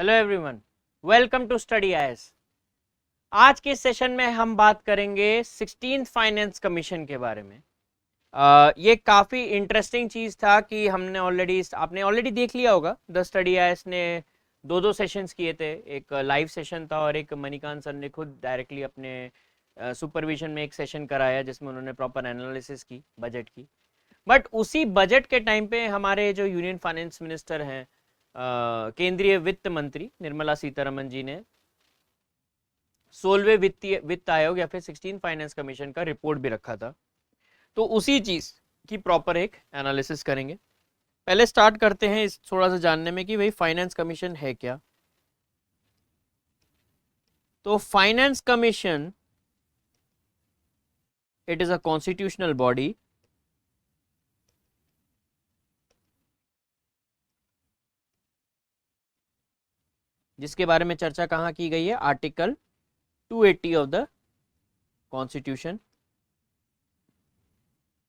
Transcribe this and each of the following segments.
Hello everyone, welcome to Study IAS. आज के session में हम बात करेंगे 16th फाइनेंस कमीशन के बारे में। ये काफ़ी इंटरेस्टिंग चीज़ था कि आपने ऑलरेडी देख लिया होगा। द स्टडी आईएएस ने दो सेशंस किए थे, एक लाइव सेशन था और एक मणिकांत सर ने खुद डायरेक्टली अपने सुपरविजन में एक सेशन कराया जिसमें उन्होंने प्रॉपर एनालिसिस की बजट की। बट उसी बजट के टाइम पे हमारे जो यूनियन फाइनेंस मिनिस्टर हैं, केंद्रीय वित्त मंत्री निर्मला सीतारमन जी ने 16वें वित्त आयोग या फिर 16 फाइनेंस कमीशन का रिपोर्ट भी रखा था। तो उसी चीज की प्रॉपर एक एनालिसिस करेंगे। पहले स्टार्ट करते हैं इस थोड़ा सा जानने में कि भाई फाइनेंस कमीशन है क्या। तो finance commission it is a constitutional body जिसके बारे में चर्चा कहाँ की गई है, आर्टिकल 280 ऑफ द कॉन्स्टिट्यूशन।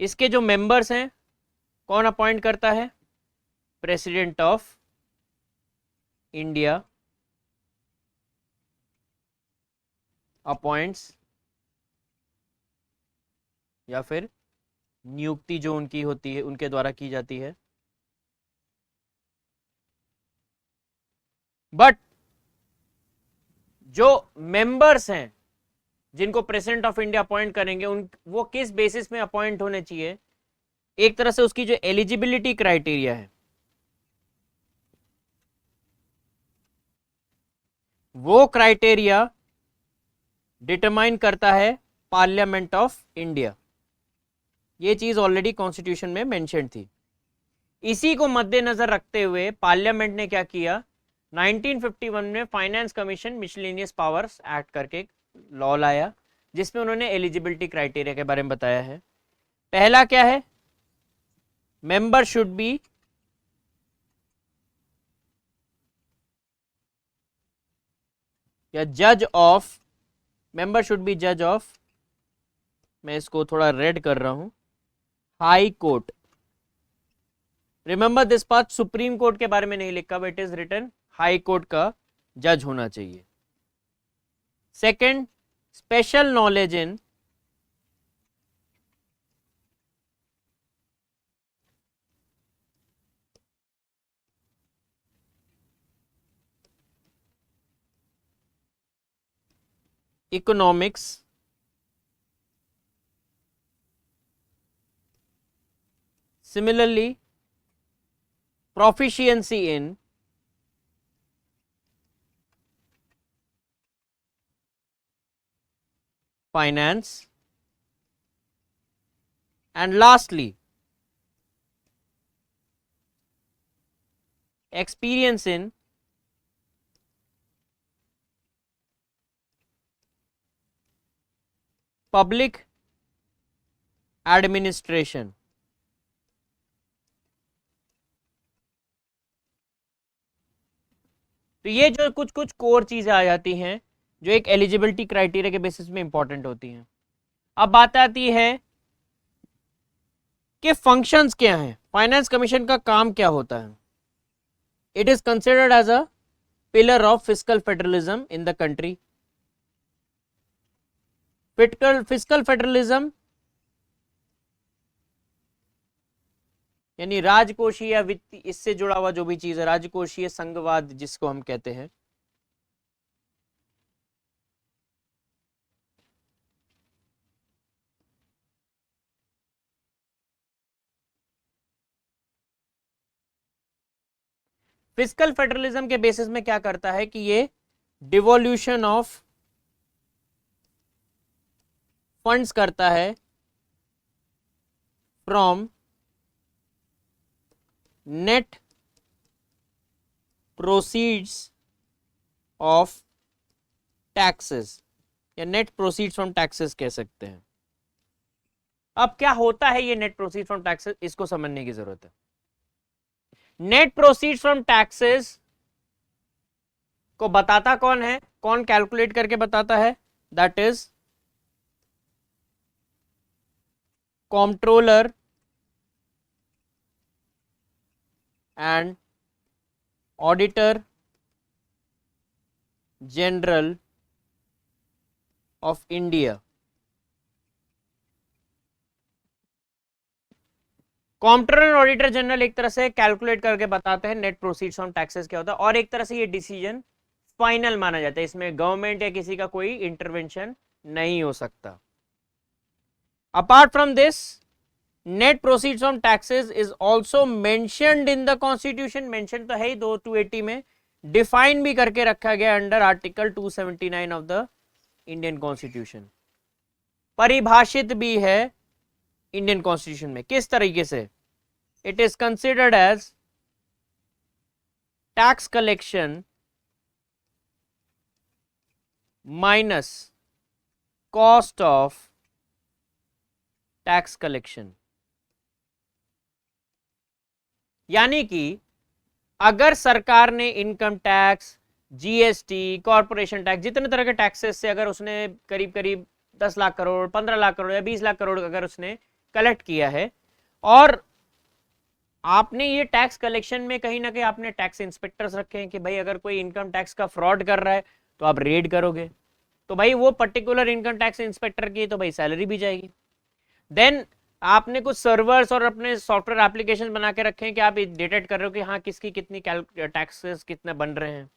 इसके जो मेंबर्स हैं कौन अपॉइंट करता है? प्रेसिडेंट ऑफ इंडिया अपॉइंट्स या फिर नियुक्ति जो उनकी होती है उनके द्वारा की जाती है। बट जो मेंबर्स हैं जिनको प्रेसिडेंट ऑफ इंडिया अपॉइंट करेंगे वो किस बेसिस में अपॉइंट होने चाहिए? एक तरह से उसकी जो एलिजिबिलिटी क्राइटेरिया है वो क्राइटेरिया डिटरमाइन करता है पार्लियामेंट ऑफ इंडिया। ये चीज ऑलरेडी कॉन्स्टिट्यूशन में मेंशन थी। इसी को मद्देनजर रखते हुए पार्लियामेंट ने क्या किया, 1951 में finance commission miscellaneous powers act करके लॉ लाया जिसमें उन्होंने एलिजिबिलिटी क्राइटेरिया के बारे में बताया है। पहला क्या है? मेंबर शुड बी या जज ऑफ, मेंबर शुड बी जज ऑफ, मैं इसको थोड़ा रेड कर रहा हूं, high court. Remember this part, supreme court के बारे में नहीं लिखा, but it is written high court का जज होना चाहिए। Second, special knowledge in economics, similarly proficiency in finance, and lastly experience in public administration। तो ये जो कुछ कुछ कोर चीजें आ जाती हैं जो एक एलिजिबिलिटी क्राइटेरिया के बेसिस में इंपॉर्टेंट होती हैं। अब बात आती है कि फंक्शंस क्या हैं, फाइनेंस कमीशन का काम क्या होता है। It is considered as a pillar of fiscal federalism in the country. Fiscal federalism यानी राजकोषीय वित्त, इससे जुड़ा हुआ जो भी चीज है, राजकोषीय संघवाद जिसको हम कहते हैं। फिस्कल फेडरलिज्म के बेसिस में क्या करता है कि ये डिवोल्यूशन ऑफ फंड्स करता है from net proceeds of taxes या नेट प्रोसीड्स फ्रॉम टैक्सेस कह सकते हैं। अब क्या होता है ये नेट प्रोसीड्स फ्रॉम टैक्सेस, इसको समझने की जरूरत है। नेट प्रोसीड्स फ्रॉम टैक्सेस को बताता कौन है, कौन कैलकुलेट करके बताता है? That is controller and auditor general of India. Comptroller auditor general एक तरह से कैलकुलेट करके बताते हैं नेट प्रोसीड्स ऑन टैक्सेस क्या होता है, और एक तरह से ये डिसीजन फाइनल माना जाता है, इसमें गवर्नमेंट या किसी का कोई इंटरवेंशन नहीं हो सकता। Apart from this, net proceeds from taxes is also mentioned in the constitution. Mention तो है ही 280 में, डिफाइन भी करके रखा गया under article 279 of the Indian constitution. परिभाषित भी है इंडियन कॉन्स्टिट्यूशन में। किस तरीके से? It is considered as tax collection minus cost of tax collection. यानी कि अगर सरकार ने income tax, GST, corporation tax, जितने तरह के टैक्सेस से अगर उसने करीब करीब 10 लाख करोड़, 15 लाख करोड़ या 20 लाख करोड़ अगर उसने कलेक्ट किया है, और आपने ये टैक्स कलेक्शन में कहीं ना कहीं आपने टैक्स इंस्पेक्टर्स रखे हैं कि भाई अगर कोई इनकम टैक्स का फ्रॉड कर रहा है तो आप रेड करोगे, तो भाई वो पर्टिकुलर इनकम टैक्स इंस्पेक्टर की तो भाई सैलरी भी जाएगी। देन आपने कुछ सर्वर्स और अपने सॉफ्टवेयर एप्लीकेशन बना के रखे हैं कि आप डिटेक्ट कर रहे हो कि हाँ किसकी कितनी टैक्सेस कितने बन रहे हैं।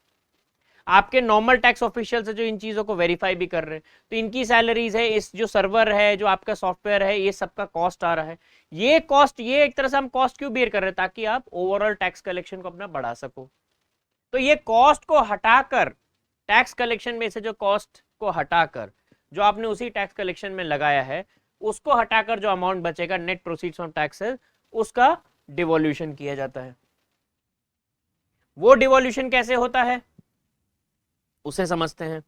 आपके नॉर्मल टैक्स ऑफिशियल है जो इन चीज़ों को वेरीफाई भी कर रहे हैं, तो इनकी सैलरीज है, इस जो सर्वर है, जो आपका सॉफ्टवेयर है, ये सबका कॉस्ट आ रहा है। ये कॉस्ट, ये एक तरह से हम कॉस्ट क्यों बेयर कर रहे हैं? ताकि आप ओवरऑल टैक्स कलेक्शन को अपना बढ़ा सको। तो ये कॉस्ट को हटाकर, टैक्स कलेक्शन में से जो कॉस्ट को हटाकर जो आपने उसी टैक्स कलेक्शन में लगाया है, उसको हटाकर जो अमाउंट बचेगा नेट प्रोसीड्स ऑफ टैक्सेस, उसका डिवोल्यूशन किया जाता है। वो डिवोल्यूशन कैसे होता है उसे समझते हैं।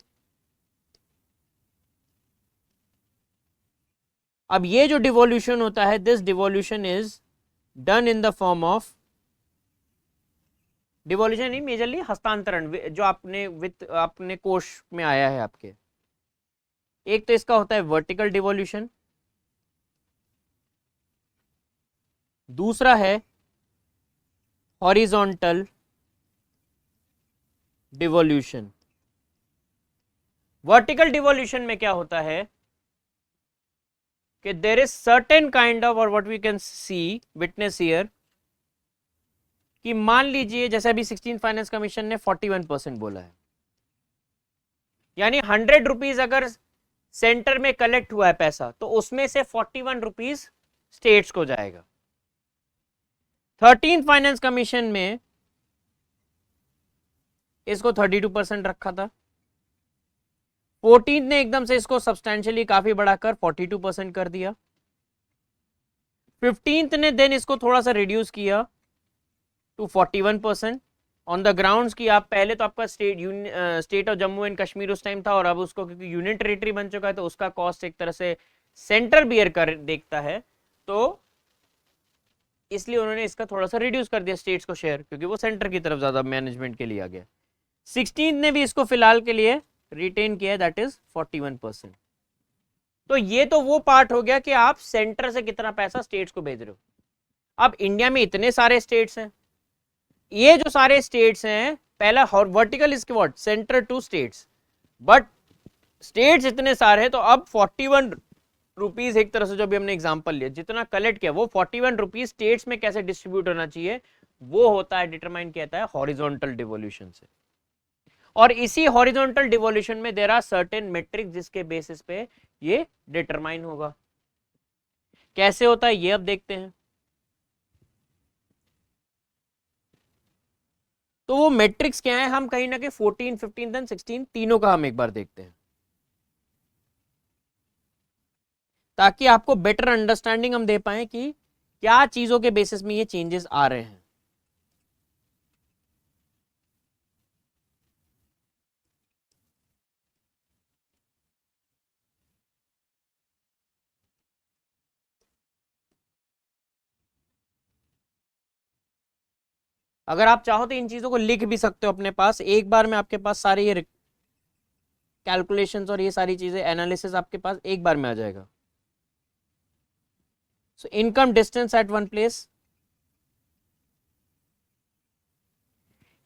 अब ये जो डिवोल्यूशन होता है, this devolution is done in the form of, devolution नहीं, मेजरली हस्तांतरण, जो आपने वित्त अपने कोष में आया है आपके। एक तो इसका होता है वर्टिकल डिवोल्यूशन, दूसरा है हॉरिजॉन्टल डिवोल्यूशन। वर्टिकल डिवोल्यूशन में क्या होता है कि there is certain kind of, और what we can see, witness here, कि मान लीजिए जैसे अभी 16 फाइनेंस कमीशन ने 41% बोला है, यानी 100 रुपीज अगर सेंटर में कलेक्ट हुआ है पैसा, तो उसमें से 41 रुपीज स्टेट्स को जाएगा। 13 फाइनेंस कमीशन में इसको 32% रखा था, 14 ने एकदम से इसको सब्सटैंशियली काफी बढ़ाकर 42% कर दिया, 15 ने देन इसको थोड़ा सा रिड्यूस किया टू 41% ऑन द ग्राउंड्स की आप पहले तो आपका state of Jammu and Kashmir उस टाइम था, और अब उसको क्योंकि यूनियन टेरिटरी बन चुका है तो उसका कॉस्ट एक तरह से सेंटर बियर कर देखता है, तो इसलिए उन्होंने इसका थोड़ा सा रिड्यूस कर दिया स्टेट्स को शेयर, क्योंकि वो सेंटर की तरफ ज्यादा मैनेजमेंट के लिए आ गया। 16 ने भी इसको फिलहाल के लिए रिटेन किया है, दैट इज 41%। तो ये तो वो पार्ट हो गया कि आप सेंटर से कितना पैसा स्टेट्स को भेज रहे हो। अब इंडिया में इतने सारे स्टेट्स हैं, ये जो सारे स्टेट्स हैं, पहला वर्टिकल इसके what, centre to states, but states इतने सारे हैं, तो अब 41 रुपीज एक तरह से जो भी हमने एग्जांपल लिया, जितना कलेक्ट किया वो 41 रुपीज स्टेट्स में कैसे डिस्ट्रीब्यूट होना चाहिए, वो होता है डिटरमाइन किया है हॉरिजॉन्टल डिवोल्यूशन से। और इसी हॉरिजॉन्टल डिवोल्यूशन में देयर आर सर्टेन मेट्रिक्स जिसके बेसिस पे ये डिटरमाइन होगा। कैसे होता है ये अब देखते हैं। तो वो मैट्रिक्स क्या है, हम कहीं ना कहीं 14, 15 एंड 16 तीनों का हम एक बार देखते हैं, ताकि आपको बेटर अंडरस्टैंडिंग हम दे पाए कि क्या चीजों के बेसिस में ये चेंजेस आ रहे हैं। अगर आप चाहो तो इन चीजों को लिख भी सकते हो अपने पास, एक बार में आपके पास सारे ये कैलकुलेशंस और ये सारी चीजें एनालिसिस आपके पास एक बार में आ जाएगा। So income distance at one place,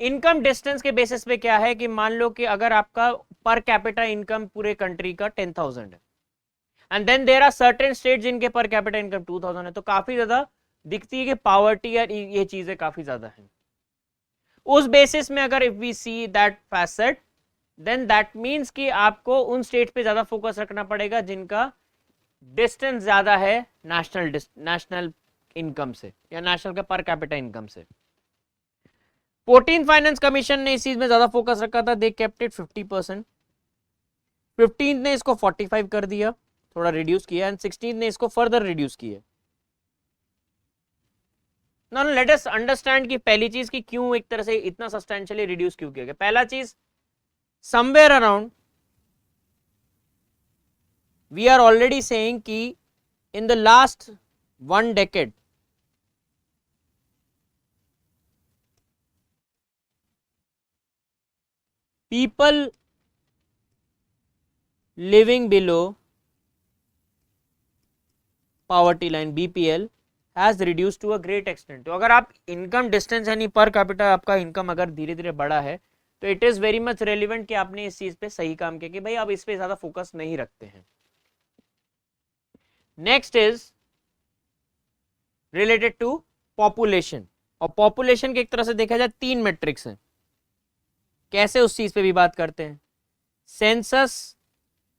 income distance के बेसिस पे क्या है कि मान लो कि अगर आपका पर कैपिटा इनकम पूरे कंट्री का 10,000 है and then there are certain state जिनके पर कैपिटा इनकम 2,000 है, तो काफी ज्यादा दिखती है कि पॉवर्टी या ये चीजें काफी ज्यादा है। उस बेसिस में अगर if we see that facet then that means कि आपको उन स्टेट पे ज्यादा फोकस रखना पड़ेगा जिनका डिस्टेंस ज्यादा है नेशनल इनकम से या नेशनल का पर कैपिटा इनकम से। 14th फाइनेंस कमीशन ने इस चीज में ज्यादा फोकस रखा था, दे केप्ट इट 50%। 15th ने इसको 45 कर दिया, थोड़ा रिड्यूस किया, एंड 16th ने इसको फर्दर रिड्यूस किया। नाउ लेट अस अंडरस्टैंड कि पहली चीज की क्यों एक तरह से इतना सब्सटेंशियली रिड्यूस क्यों किया गया। पहला चीज, somewhere around we are already saying कि in the last 1 decade people living below poverty line BPL has reduced to a great extent। तो अगर आप इनकम डिस्टेंस यानी पर कैपिटा आपका इनकम अगर धीरे धीरे बढ़ा है तो it is very much relevant कि आपने इस चीज पे सही काम किया कि भाई आप इस पे ज्यादा फोकस नहीं रखते हैं। Next is related to population, और पॉपुलेशन के एक तरह से देखा जाए 3 मेट्रिक्स हैं, कैसे उस चीज पे भी बात करते हैं। सेंसस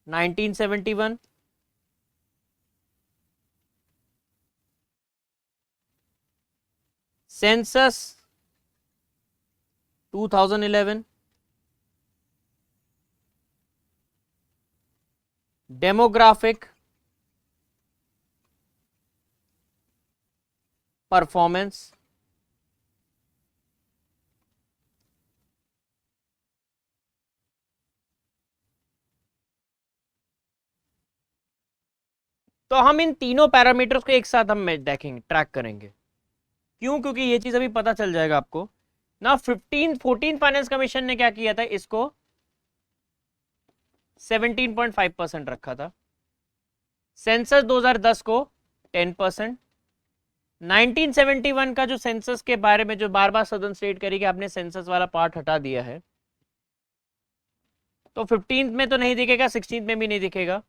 1971, सेंसस 2011, डेमोग्राफिक परफॉर्मेंस, तो हम इन तीनों पैरामीटर्स को एक साथ हम देखेंगे, ट्रैक करेंगे। क्यों? क्योंकि ये चीज अभी पता चल जाएगा आपको ना। 14th फाइनेंस कमीशन ने क्या किया था, इसको 17.5% रखा था। सेंसस 2010 को 10%। 1971 का जो सेंसस के बारे में जो बार बार सदन स्टेट करी कि आपने सेंसस वाला पार्ट हटा दिया है, तो 15th में तो नहीं दिखेगा, 16th में भी नहीं दिखेगा।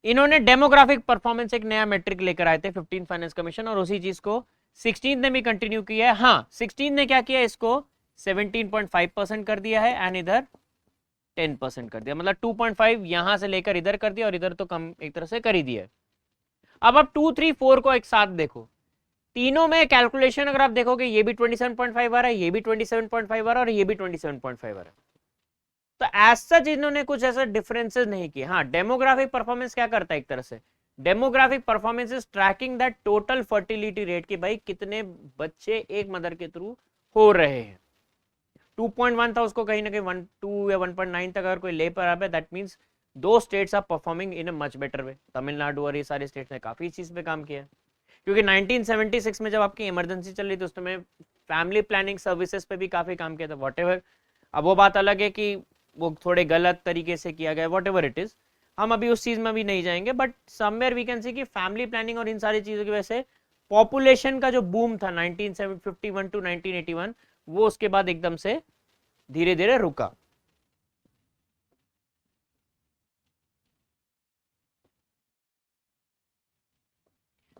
इन्होंने डेमोग्राफिक परफॉर्मेंस एक नया मेट्रिक लेकर आए थे 15th फाइनेंस कमीशन, और उसी चीज को 16th ने भी कंटिन्यू किया है। हाँ, 16th ने क्या किया, इसको 17.5% कर दिया है एंड इधर 10% कर दिया, मतलब 2.5 यहां से लेकर इधर कर दिया और इधर तो कम एक तरह से कर ही दिया है। अब आप 2, 3, 4 को एक साथ देखो, तीनों में कैलकुलेशन अगर आप देखोगे ये भी 27.5 आ रहा है, ये भी 27.5 आ रहा है और ये भी 27.5 आ रहा है। तो एज सच इन्होंने कुछ ऐसा डिफरेंसेस नहीं किए। हाँ, डेमोग्राफिक परफॉर्मेंस क्या करता है, एक तरह से demographic performance is tracking that total fertility rate कि भाई कितने बच्चे एक मदर के थ्रू हो रहे हैं। 2.1 था, उसको कहीं ना कहीं 1.2 या 1.9 तक अगर कोई ले पर आ, दैट मीन्स दो states are performing in a much better way. Tamil Nadu और ये सारे स्टेट्स ने काफी चीज पे काम किया है, क्योंकि 1976 में जब आपकी इमरजेंसी चल रही थी उस समय फैमिली प्लानिंग सर्विसेज पे भी काफी काम किया था। वॉट, अब वो बात अलग है कि वो थोड़े गलत तरीके से किया गया, वॉट एवर इट इज, हम अभी उस चीज में भी नहीं जाएंगे, but somewhere we can see कि फैमिली प्लानिंग और इन सारी चीजों की वजह से पॉपुलेशन का जो बूम था 1951 टू 1981 वो उसके बाद एकदम से धीरे धीरे रुका।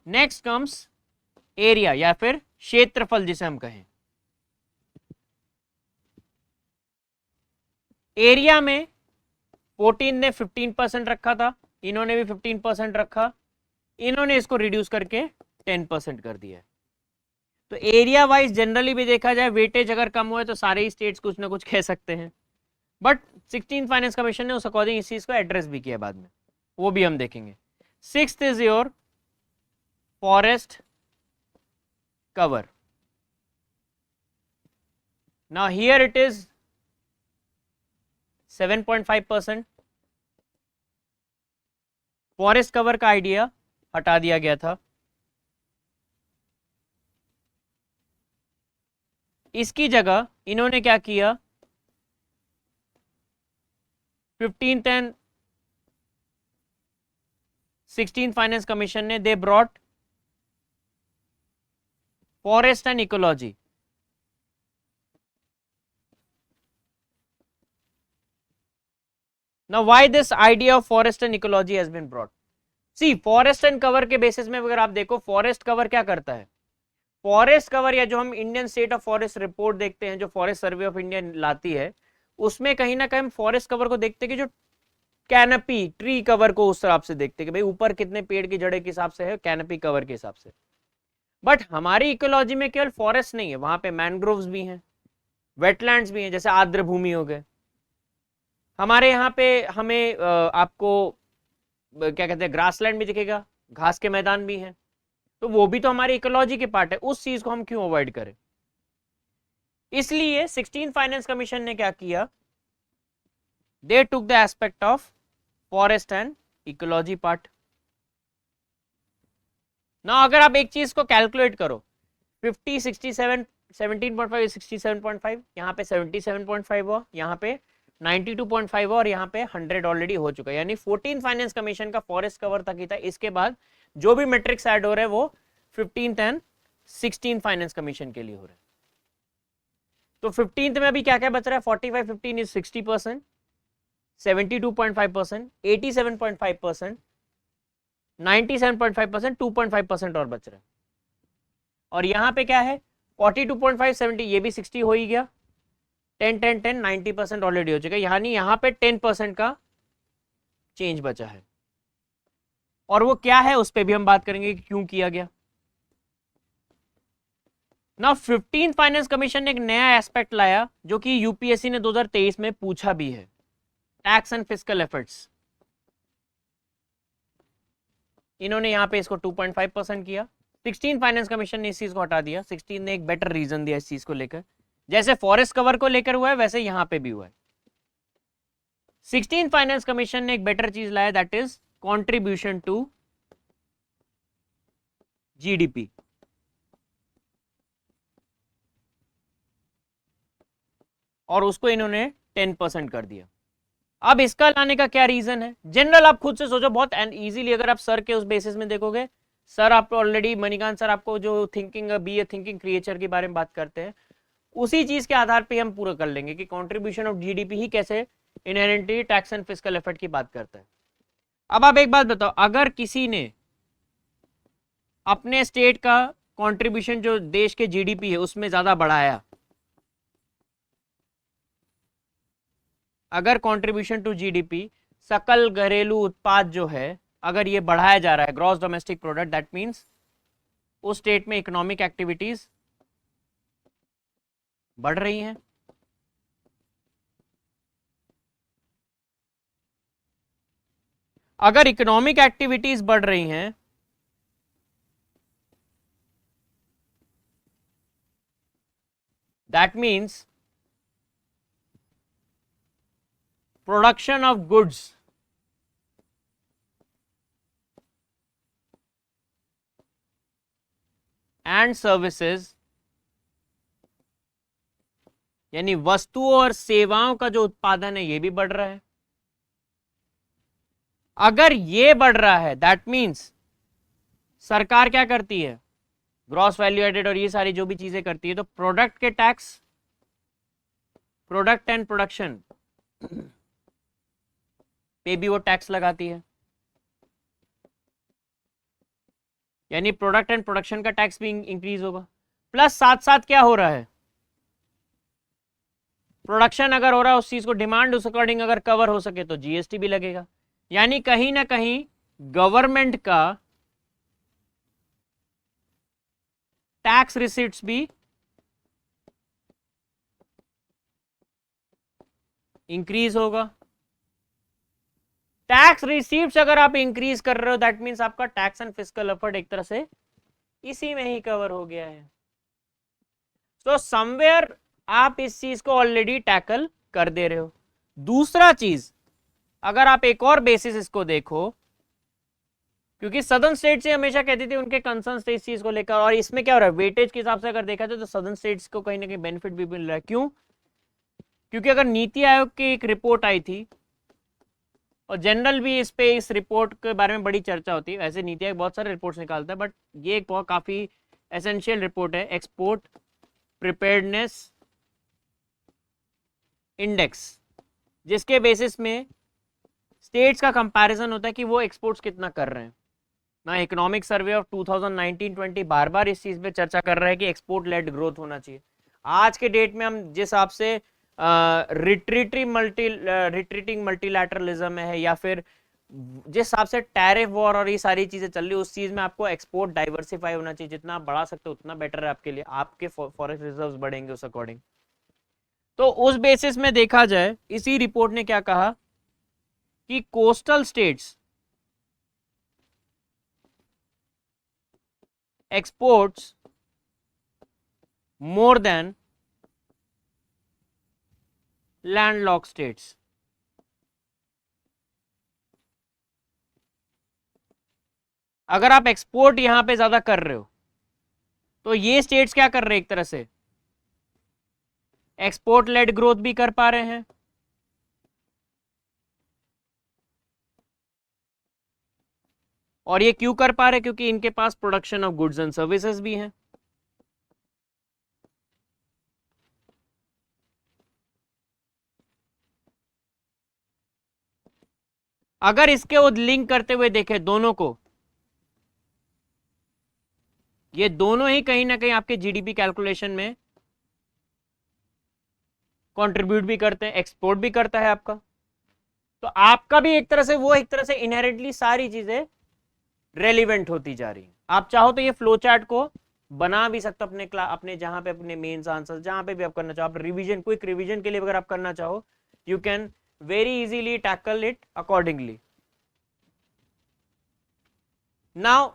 नेक्स्ट कम्स एरिया या फिर क्षेत्रफल जिसे हम कहें। एरिया में 14 ने 15% रखा था, इन्होंने भी 15% रखा, इन्होंने इसको रिड्यूस करके 10% कर दिया। तो एरिया वाइज जनरली भी देखा जाए वेटेज अगर कम हुए तो सारे ही स्टेट्स कुछ ना कुछ कह सकते हैं, बट 16th फाइनेंस कमीशन ने उस अकॉर्डिंग इस चीज को एड्रेस भी किया बाद में, वो भी हम देखेंगे। 6th is your forest cover. Now here it is 7.5%। Forest cover का आइडिया हटा दिया गया था। इसकी जगह इन्होंने क्या किया, 15th and 16th finance commission ने they brought forest and ecology. Now why this idea of forest and ecology has been brought? See, forest and cover के बेसिस में अगर आप देखो, फॉरेस्ट कवर क्या करता है, फॉरेस्ट कवर या जो हम Indian state of forest report देखते हैं, जो फॉरेस्ट सर्वे ऑफ इंडिया लाती है, उसमें कहीं ना कहीं हम फॉरेस्ट कवर को देखते हैं कि जो कैनपी ट्री कवर को उस हिसाब से देखते हैं कि भाई ऊपर कितने पेड़ की जड़े के हिसाब से है, कैनपी कवर के हिसाब से। बट हमारी इकोलॉजी में केवल फॉरेस्ट नहीं है, वहां पे मैनग्रोव्स भी हैं, वेटलैंड्स भी हैं, जैसे आर्द्र भूमि हो गए। हमारे यहाँ पे हमें आपको क्या कहते हैं, ग्रासलैंड भी दिखेगा, घास के मैदान भी हैं, तो वो भी तो हमारी इकोलॉजी के पार्ट है। उस चीज को हम क्यों अवॉइड करें? इसलिए 16th फाइनेंस कमीशन ने क्या किया, they took the aspect of forest and ecology part. ना अगर आप एक चीज को कैलकुलेट करो, 50, 67, 17.5, 67.5, यहाँ पे 77.5 हुआ, यहाँ पे 92.5 हुआ, और यहाँ पे 100 ऑलरेडी हो चुका है। यानी 14th फाइनेंस कमीशन का फॉरेस्ट कवर तक ही था। इसके बाद जो भी मैट्रिक्स ऐड हो रहे हैं वो 15th and 16th finance commission के लिए हो रहे हैं। तो 15th में अभी क्या क्या बच रहा है, 45, 15 इज 60%, 72.5%, 87.5%, 97.5%, 2.5% और बच रहा है। और यहाँ पे क्या है, 42.5, 70, ये भी 60 हो ही गया, 10, 10, 10, 90% ऑलरेडी हो चुका है। यानी यहाँ पे 10% का चेंज बचा है, और वो क्या है उस पर भी हम बात करेंगे कि क्यों किया गया। ना 15th फाइनेंस कमीशन ने एक नया एस्पेक्ट लाया जो कि यूपीएससी ने 2023 में पूछा भी है, टैक्स एंड फिस्कल एफर्ट्स। इन्होंने यहाँ पे इसको 2.5% किया। 16th फाइनेंस कमीशन ने इस चीज को हटा दिया। 16 ने एक बेटर रीजन दिया इस चीज को लेकर, जैसे फॉरेस्ट कवर को लेकर हुआ है वैसे यहां पे भी हुआ है। 16th फाइनेंस कमीशन ने एक बेटर चीज लाया, that is contribution to GDP. और उसको इन्होंने 10% कर दिया। अब इसका लाने का क्या रीजन है, जनरल आप खुद से सोचो, बहुत एंड इजीली। अगर आप सर के उस बेसिस में देखोगे, सर आप ऑलरेडी, मणिकांत सर आपको जो thinking, be a thinking creature के बारे में बात करते हैं, उसी चीज के आधार पे हम पूरा कर लेंगे कि कंट्रीब्यूशन ऑफ जीडीपी ही कैसे inherently tax and fiscal effort की बात करता है। अब आप एक बात बताओ, अगर किसी ने अपने स्टेट का कंट्रीब्यूशन जो देश के जीडीपी है उसमें ज्यादा बढ़ाया, अगर कंट्रीब्यूशन टू जीडीपी, सकल घरेलू उत्पाद जो है, अगर ये बढ़ाया जा रहा है, gross domestic product, that means उस स्टेट में इकोनॉमिक एक्टिविटीज बढ़ रही हैं। अगर इकोनॉमिक एक्टिविटीज बढ़ रही हैं that means production of goods and services, यानी वस्तुओं और सेवाओं का जो उत्पादन है ये भी बढ़ रहा है। अगर ये बढ़ रहा है दैट मीन्स सरकार क्या करती है, ग्रॉस वैल्यू एडेड और ये सारी जो भी चीजें करती है, तो प्रोडक्ट के टैक्स, प्रोडक्ट एंड प्रोडक्शन पे भी वो टैक्स लगाती है। यानी प्रोडक्ट एंड प्रोडक्शन का टैक्स भी इंक्रीज होगा। प्लस साथ साथ क्या हो रहा है, प्रोडक्शन अगर हो रहा है उस चीज को डिमांड उस अकॉर्डिंग अगर कवर हो सके तो जीएसटी भी लगेगा। यानी कहीं ना कहीं गवर्नमेंट का टैक्स रिसीट्स भी इंक्रीज होगा। टैक्स रिसीट्स अगर आप इंक्रीज कर रहे हो दैट मीन्स आपका टैक्स एंड फिस्कल एफर्ट एक तरह से इसी में ही कवर हो गया है। तो समवेयर आप इस चीज को ऑलरेडी टैकल कर दे रहे हो। दूसरा चीज, अगर आप एक और बेसिस इसको देखो, क्योंकि सदर्न स्टेट से हमेशा कहती थी उनके कंसर्न थे इस चीज को लेकर, और इसमें क्या हो रहा है, वेटेज के हिसाब से अगर देखा जाए तो सदर्न स्टेट्स को कहीं ना कहीं बेनिफिट भी मिल रहा है। क्यों? क्योंकि अगर नीति आयोग की एक रिपोर्ट आई थी, और जनरल भी इस पे इस रिपोर्ट के बारे में बड़ी चर्चा होती है, वैसे नीति आयोग बहुत सारे रिपोर्ट्स निकालता है, बट ये एक बहुत काफी एसेंशियल रिपोर्ट है एक्सपोर्ट प्रिपेयर्डनेस इंडेक्स, जिसके बेसिस में स्टेट्स का कंपैरिजन होता है कि वो एक्सपोर्ट्स कितना कर रहे हैं ना। इकोनॉमिक सर्वे ऑफ 2019-20 बार बार इस चीज पे चर्चा कर रहा है कि एक्सपोर्ट लेड ग्रोथ होना चाहिए। आज के डेट में हम जिस हिसाब से रिट्रीटिंग मल्टीलैटरलिज्म है या फिर जिस हिसाब से टैरिफ वॉर और ये सारी चीजें चल रही है, उस चीज में आपको एक्सपोर्ट डाइवर्सिफाई होना चाहिए। जितना आप बढ़ा सकते हो उतना बेटर है आपके लिए, आपके फॉरेस्ट रिजर्व्स बढ़ेंगे उस अकॉर्डिंग। तो उस बेसिस में देखा जाए, इसी रिपोर्ट ने क्या कहा कि coastal states exports more than landlocked states. अगर आप एक्सपोर्ट यहां पे ज्यादा कर रहे हो तो ये स्टेट्स क्या कर रहे हैं, एक तरह से एक्सपोर्ट लेड ग्रोथ भी कर पा रहे हैं और ये क्यों कर पा रहे हैं, क्योंकि इनके पास production of goods and services भी हैं। अगर इसके वो लिंक करते हुए देखें दोनों को, ये दोनों ही कहीं ना कहीं आपके जीडीपी कैलकुलेशन में कंट्रीब्यूट भी करते हैं, एक्सपोर्ट भी करता है आपका। तो आपका भी एक तरह से वो एक तरह से इनहेरेंटली सारी चीजें रेलिवेंट होती जा रही हैं। आप चाहो तो ये फ्लो चार्ट को बना भी सकते हो अपने जहां पे अपने मेंस आंसर जहां पे भी आप करना चाहो, आप रिवीजन क्विक रिवीजन के लिए अगर आप करना चाहो, you can very easily tackle it accordingly. Now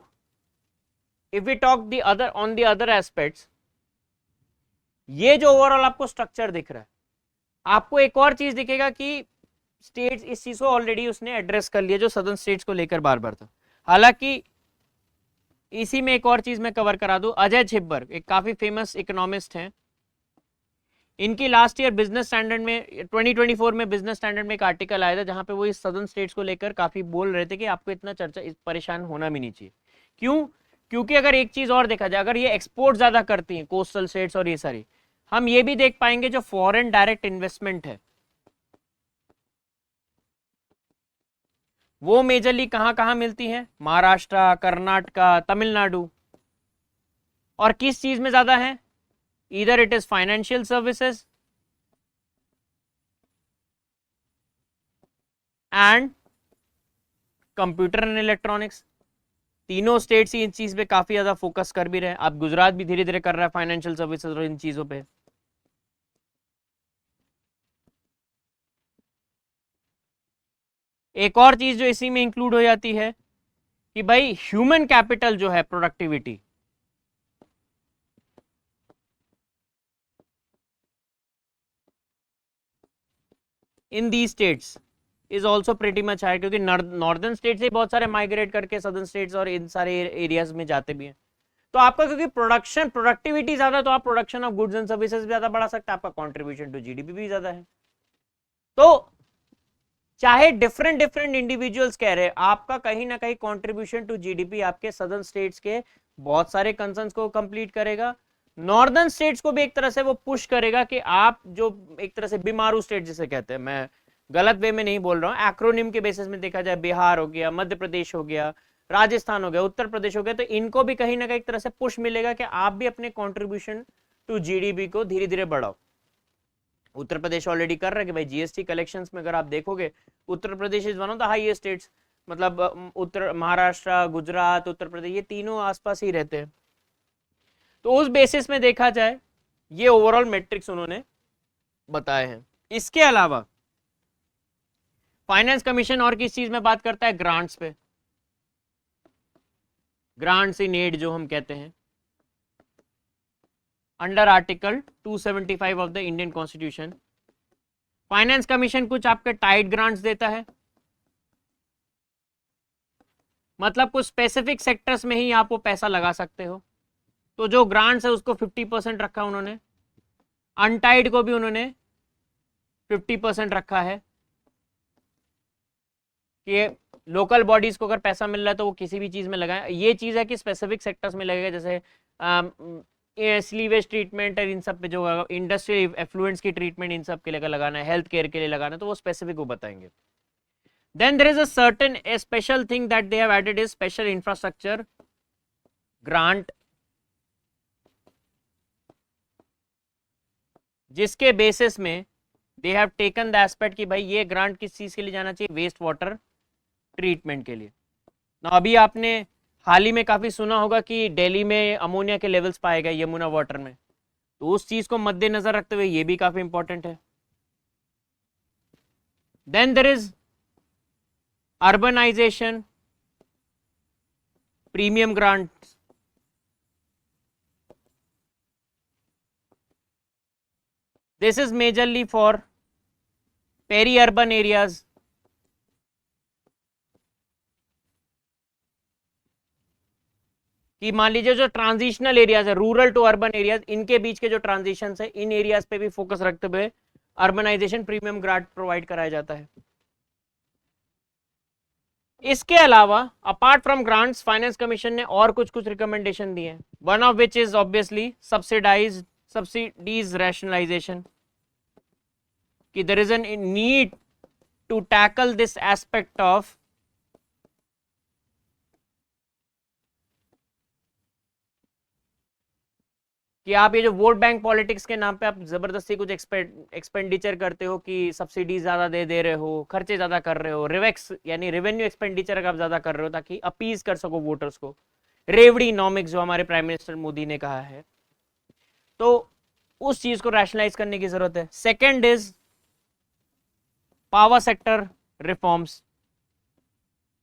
if we talk the other on the other aspects, ये जो ओवरऑल आपको स्ट्रक्चर दिख रहा है, आपको एक और चीज दिखेगा कि स्टेट्स इस चीज को ऑलरेडी उसने एड्रेस कर लिया जो सदर्न स्टेट्स को लेकर बार बार था। हालांकि इसी में एक और चीज मैं कवर करा दूं, अजय छिब्बर एक काफी फेमस इकोनॉमिस्ट हैं, इनकी लास्ट ईयर बिजनेस स्टैंडर्ड में 2024 में बिजनेस स्टैंडर्ड में एक आर्टिकल आया था जहां पे वो इस सदर्न स्टेट्स को लेकर काफी बोल रहे थे कि आपको इतना चर्चा परेशान होना भी नहीं चाहिए। क्यों? क्योंकि अगर एक चीज और देखा जाए, अगर ये एक्सपोर्ट ज्यादा करती हैं कोस्टल स्टेट्स और ये सारी, हम ये भी देख पाएंगे जो फॉरेन डायरेक्ट इन्वेस्टमेंट है वो मेजरली कहां कहां मिलती है, महाराष्ट्र, कर्नाटका, तमिलनाडु। और किस चीज में ज्यादा है, इधर it is financial services and computer and electronics. तीनों स्टेट्स ही इन चीज पे काफी ज्यादा फोकस कर भी रहे हैं। अब गुजरात भी धीरे धीरे कर रहा है फाइनेंशियल सर्विसेज और इन चीजों पे। एक और चीज जो इसी में इंक्लूड हो जाती है कि भाई ह्यूमन कैपिटल जो है, productivity, in the states is also pretty much higher, क्योंकि नॉर्दर्न स्टेट से बहुत सारे माइग्रेट करके सदर्न स्टेट्स और इन सारे एरियाज में जाते भी हैं। तो आपका क्योंकि प्रोडक्टिविटी ज्यादा, तो आप production of goods and services ज्यादा बढ़ा सकते हैं, आपका कॉन्ट्रीब्यूशन टू जीडीपी भी ज्यादा है। तो चाहे डिफरेंट इंडिविजुअल्स कह रहे हैं, आपका कहीं ना कहीं कंट्रीब्यूशन टू जीडीपी आपके सदर्न स्टेट्स के बहुत सारे कंसर्न्स को कंप्लीट करेगा। नॉर्दर्न स्टेट्स को भी एक तरह से वो पुश करेगा कि आप जो एक तरह से बीमारू स्टेट जिसे कहते हैं, मैं गलत वे में नहीं बोल रहा हूं, एक्रोनिम के बेसिस में देखा जाए, बिहार हो गया, मध्य प्रदेश हो गया, राजस्थान हो गया, उत्तर प्रदेश हो गया, तो इनको भी कहीं ना कहीं एक तरह से पुश मिलेगा कि आप भी अपने कॉन्ट्रीब्यूशन टू जीडीपी को धीरे धीरे बढ़ाओ। उत्तर प्रदेश ऑलरेडी कर रहा है कि भाई जीएसटी कलेक्शंस में अगर आप देखोगे, Uttar Pradesh is one of the highest states, मतलब उत्तर महाराष्ट्र, गुजरात, उत्तर प्रदेश, ये तीनों आसपास ही रहते हैं। तो उस बेसिस में देखा जाए ये ओवरऑल मैट्रिक्स उन्होंने बताए हैं। इसके अलावा फाइनेंस कमीशन और किस चीज में बात करता है, ग्रांट्स पे, ग्रांट्स इन एड जो हम कहते हैं, under article 275 of the Indian constitution. Finance commission कुछ आपके टाइट ग्रांट्स देता है, मतलब कुछ स्पेसिफिक सेक्टर्स में ही आप वो पैसा लगा सकते हो। तो जो ग्रांट्स है उसको 50% रखा उन्होंने, अनटाइड को भी उन्होंने 50% रखा है कि लोकल बॉडीज को अगर पैसा मिल रहा है तो वो किसी भी चीज में लगाए। ये चीज है कि स्पेसिफिक सेक्टर्स में लगेगा, जैसे स्लीवेज ट्रीटमेंट और इन सब पे जो इंडस्ट्रियल एफ्लुएंट्स की ट्रीटमेंट इन सब के लिए लगाना है, हेल्थ केयर के लिए लगाना है, तो वो स्पेसिफिक वो बताएंगे. Then there is a special thing that they have added is special infrastructure grant, जिसके बेसिस में they have taken the aspect कि भाई ये ग्रांट किस चीज के लिए जाना चाहिए, वेस्ट वाटर ट्रीटमेंट के लिए. ना अभी आपने हाल ही में काफी सुना होगा कि दिल्ली में अमोनिया के लेवल्स पाए गए यमुना वाटर में, तो उस चीज को मद्देनजर रखते हुए ये भी काफी इंपॉर्टेंट है. Then there is urbanization premium grants. This is majorly for peri-urban areas. कि मान लीजिए जो ट्रांजिशनल एरियाज है, रूरल टू अर्बन एरियाज, इनके बीच के जो ट्रांजिशन है, इन एरियाज पे भी फोकस रखते हुए अर्बनाइजेशन प्रीमियम ग्रांट प्रोवाइड कराया जाता है. इसके अलावा apart from grants, finance commission ने और कुछ रिकमेंडेशन दिए हैं. One of which is obviously subsidies rationalisation, कि there is an need to tackle this aspect of कि आप ये जो वोट बैंक पॉलिटिक्स के नाम पे आप जबरदस्ती कुछ एक्सपेंडिचर करते हो, कि सब्सिडी ज्यादा दे रहे हो, खर्चे ज्यादा कर रहे हो, रिवेक्स यानी रेवेन्यू एक्सपेंडिचर आप ज्यादा कर रहे हो ताकि अपीज कर सको वोटर्स को, रेवड़ी नॉमिक्स जो हमारे प्राइम मिनिस्टर मोदी ने कहा है, तो उस चीज को रैशनलाइज करने की जरूरत है. Second is power sector reforms.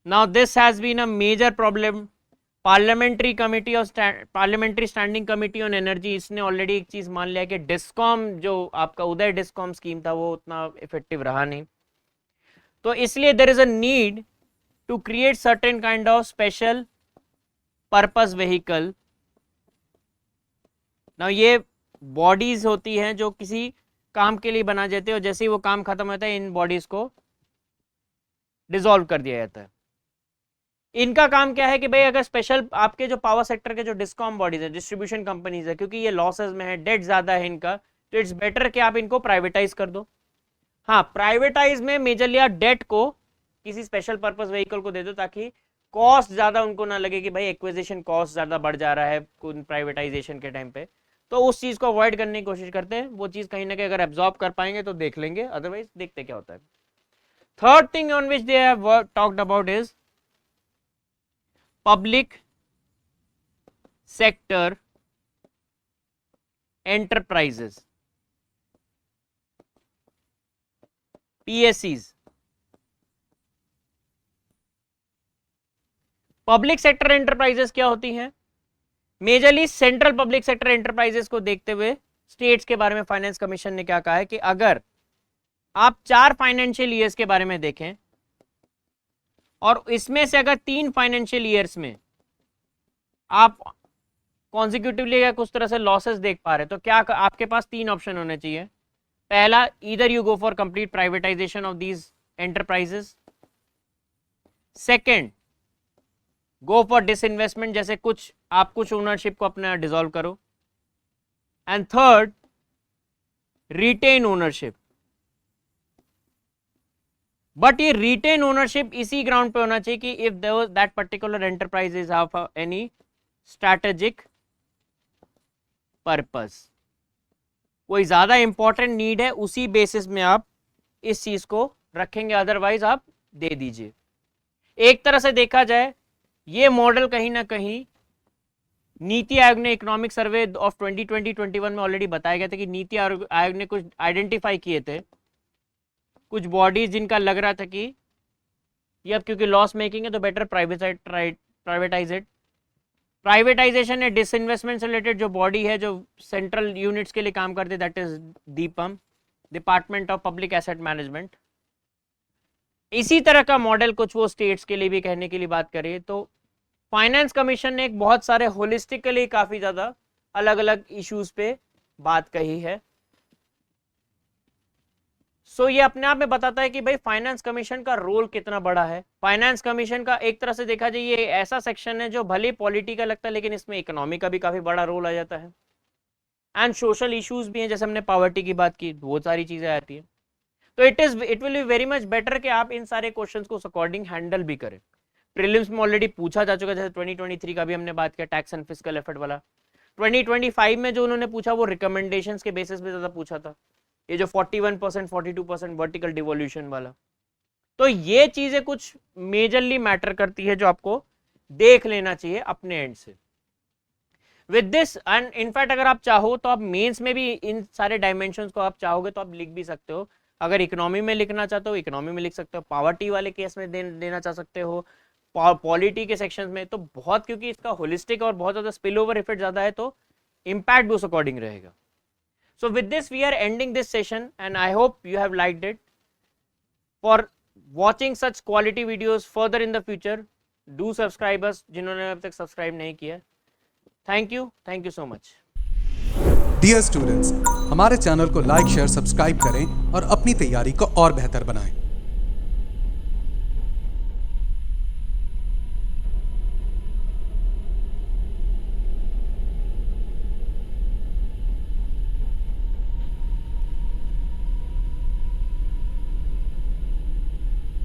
Now this has been a major problem. Parliamentary standing committee on energy, इसने ऑलरेडी एक चीज मान लिया कि डिस्कॉम जो आपका उदय डिस्कॉम स्कीम था वो उतना इफेक्टिव रहा नहीं, तो इसलिए there is a need to create certain kind of special purpose vehicle. ना ये बॉडीज होती हैं जो किसी काम के लिए बना जाते हैं, और जैसे ही वो काम खत्म होता है इन बॉडीज को डिसॉल्व कर दिया जाता है. इनका काम क्या है कि भाई अगर स्पेशल आपके जो पावर सेक्टर के जो डिस्कॉम बॉडीज है, डिस्ट्रीब्यूशन कंपनीज है, क्योंकि ये लॉसेस में है, डेट ज्यादा है इनका, तो इट्स बेटर कि आप इनको प्राइवेटाइज कर दो. हाँ, प्राइवेटाइज में मेजरली आप डेट को किसी स्पेशल पर्पस व्हीकल को दे दो ताकि कॉस्ट ज्यादा उनको ना लगे कि भाई एक्विजिशन कॉस्ट ज्यादा बढ़ जा रहा है प्राइवेटाइजेशन के टाइम पे, तो उस चीज को अवॉइड करने की कोशिश करते हैं. वो चीज कहीं ना कहीं अगर एब्जॉर्ब कर पाएंगे तो देख लेंगे, अदरवाइज देखते क्या होता है. Third thing on which they have talked about is public sector enterprises, PSEs. Public sector enterprises क्या होती हैं? Majorly central public sector enterprises को देखते हुए स्टेट्स के बारे में फाइनेंस कमीशन ने क्या कहा है कि अगर आप 4 फाइनेंशियल ईयर्स के बारे में देखें और इसमें से अगर 3 फाइनेंशियल ईयर्स में आप कॉन्सिक्यूटिवली या कुछ तरह से लॉसेस देख पा रहे हैं, तो क्या आपके पास 3 ऑप्शन होने चाहिए. पहला, either you go for complete privatisation of these enterprises. Second, go for disinvestment, जैसे कुछ ओनरशिप को अपना डिसॉल्व करो. And third, retain ownership. But ये रिटेन ओनरशिप इसी ग्राउंड पे होना चाहिए कि if that particular enterprise is have any strategic purpose, कोई ज्यादा इंपॉर्टेंट नीड है, उसी बेसिस में आप इस चीज को रखेंगे, अदरवाइज आप दे दीजिए. एक तरह से देखा जाए ये मॉडल कहीं ना कहीं नीति आयोग ने इकोनॉमिक सर्वे ऑफ 2020-21 में ऑलरेडी बताया गया था कि नीति आयोग ने कुछ आइडेंटिफाई किए थे, कुछ बॉडीज जिनका लग रहा था कि ये अब क्योंकि लॉस मेकिंग है तो बेटर प्राइवेटाइज इट. प्राइवेटाइजेशन है डिसइन्वेस्टमेंट से रिलेटेड जो बॉडी है जो सेंट्रल यूनिट्स के लिए काम करते, that is DPAM, department of public asset management. इसी तरह का मॉडल कुछ वो स्टेट्स के लिए भी कहने के लिए बात करिए, तो फाइनेंस कमीशन ने एक बहुत सारे होलिस्टिकली काफी ज्यादा अलग अलग इश्यूज पे बात कही है. सो ये अपने आप में बताता है कि भाई फाइनेंस कमीशन का रोल कितना बड़ा है। फाइनेंस कमीशन का एक तरह से देखा जाए ये ऐसा सेक्शन है जो भले पॉलिटी का लगता है लेकिन इसमें इकोनॉमी का भी काफी बड़ा रोल आ जाता है, एंड सोशल इश्यूज भी हैं, जैसे हमने पॉवर्टी की बात की, बहुत सारी चीजें आती है। तो it will be very much better कि आप इन सारे क्वेश्चंस को उस अकॉर्डिंग हैंडल भी करें। प्रीलिम्स में ऑलरेडी पूछा जा चुका है, जैसे 2023 का भी हमने बात किया टैक्स एंड फिस्कल एफर्ट वाला। 2025 में जो उन्होंने पूछा वो रिकमेंडेशंस के बेसिस पे ज्यादा पूछा था, ये जो 41% 42% वर्टिकल डिवोल्यूशन वाला। तो ये चीजें कुछ मेजरली मैटर करती है जो आपको देख लेना चाहिए अपने एंड से। विद दिस एंड इनफैक्ट अगर आप चाहो तो आप मेंस में भी इन सारे डायमेंशंस को आप चाहोगे तो आप लिख भी सकते हो। अगर इकोनॉमी में लिखना चाहते हो इकोनॉमी में लिख सकते हो, पॉवर्टी वाले केस में देना चाह सकते हो, पॉलिटी के सेक्शंस में, तो बहुत, क्योंकि इसका होलिस्टिक और बहुत ज्यादा स्पिल ओवर इफेक्ट ज्यादा है तो इम्पैक्ट भी उस अकॉर्डिंग रहेगा। So with this we are ending this session and I hope you have liked it. For watching such quality videos further in the future, do subscribe us जिन्होंने अब तक subscribe नहीं किया। Thank you so much. Dear students, हमारे channel को like share subscribe करें और अपनी तैयारी को और बेहतर बनाएं।